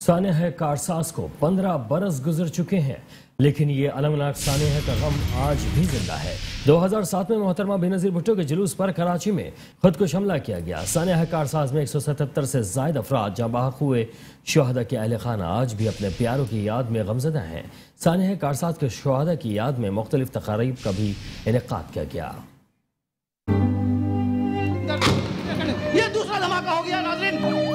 सानेह कारसाज को 15 बरस गुजर चुके हैं, लेकिन ये अलमनाक सानेह का गम आज भी जिंदा है। 2007 में मोहतरमा बेनजीर भुट्टो के जुलूस पर कराची में खुदकुश हमला किया गया। सानेह कारसाज में 177 से जायद अफराद जाँ बहक हुए। शोहदा के अहल खाना आज भी अपने प्यारों की याद में गमजदा हैं। सानेह कारसाज के शोहदा की याद में मुख्तलिफ तकारीब का भी इनेकाद किया गया। ये दूसरा धमाका हो गया नाज़रीन।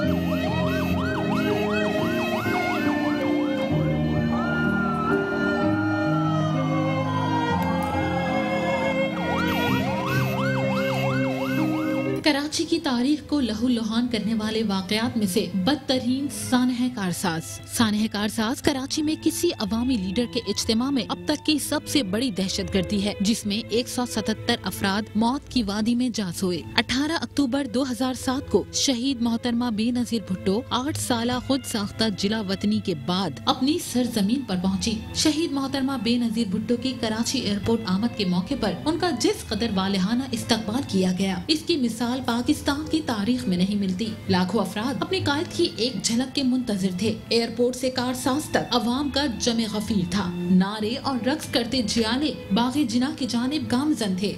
कराची की तारीख को लहूलुहान करने वाले वाकयात में से बदतरीन सानेह कारसाज। सानेह कारसाज कराची में किसी अवामी लीडर के इज्तिमा में अब तक की सबसे बड़ी दहशतगर्दी है, जिसमें 177 अफराद मौत की वादी में जा सोए। 18 अक्टूबर 2007 को शहीद मोहतरमा बेनजीर भुट्टो 8 साल खुद साख्ता जिला वतनी के बाद अपनी सरजमीन पर पहुंची। शहीद मोहतरमा बेनजीर भुट्टो की कराची एयरपोर्ट आमद के मौके पर उनका जिस कदर वालेहाना इस्तकबाल किया गया, इसकी मिसाल पाकिस्तान की तारीख में नहीं मिलती। लाखों अफराद अपने कायद की एक झलक के मुंतजिर थे। एयरपोर्ट से कारसाज तक अवाम का जमे गफीर था। नारे और रक्स करते जियाले बागे जिना की जानिब गामजन थे।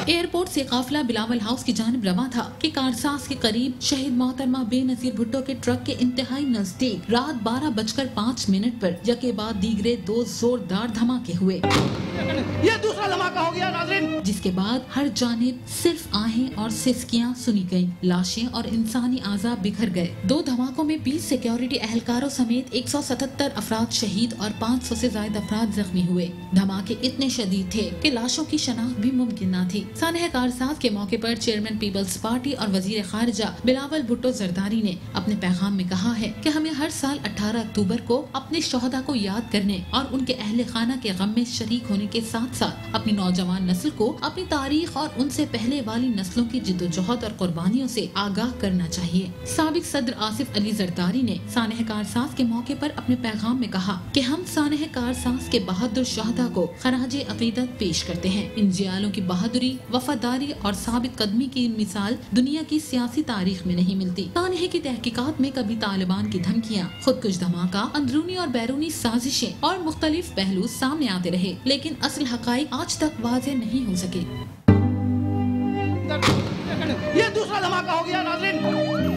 एयरपोर्ट से काफिला बिलावल हाउस की जानिब रवा था कि कारसाज के करीब शहीद मोहतरमा बेनजीर भुट्टो के ट्रक के इंतहाई नजदीक रात 12:05 पर यके बाद दीगरे 2 जोरदार धमाके हुए। ये दूसरा धमाका हो गया नाज़रीन। जिसके बाद हर जानिब सिर्फ आहें और सिसकियां सुनी गयीं। लाशें और इंसानी आज़ा बिखर गए। 2 धमाकों में 20 सिक्योरिटी एहलकारों समेत 177 अफराद शहीद और 500 से ज्यादा अफराद जख्मी हुए। धमाके इतने शदीद थे कि लाशों की शनाख्त भी मुमकिन न थी। सानेह कारसाज के मौके पर चेयरमैन पीपल्स पार्टी और वजीर खारजा बिलावल भुट्टो जरदारी ने अपने पैगाम में कहा है कि हमें हर साल 18 अक्टूबर को अपने शोहदा को याद करने और उनके अहले खाना के गम में शरीक होने के साथ साथ अपनी नौजवान नस्ल को अपनी तारीख और उनसे पहले वाली नस्लों की जिद्दोजहद और कुर्बानियों से आगाह करना चाहिए। साबिक सदर आसिफ अली जरदारी ने सानेह कारसाज के मौके पर अपने पैगाम में कहा कि हम सानेह कारसाज के बहादुर शोहदा को खराजे अकीदत पेश करते हैं। इन जियालों की बहादुरी, वफादारी और साबित कदमी की मिसाल दुनिया की सियासी तारीख में नहीं मिलती। सानेह की तहकीकात में कभी तालिबान की धमकियाँ, खुदकुश धमाका, अंदरूनी और बैरूनी साजिशें और मुख्तलिफ पहलू सामने आते रहे, लेकिन असल हकाइक आज तक वाज़ेह नहीं हो सके। ये दूसरा धमाका हो गया नाज़रीन।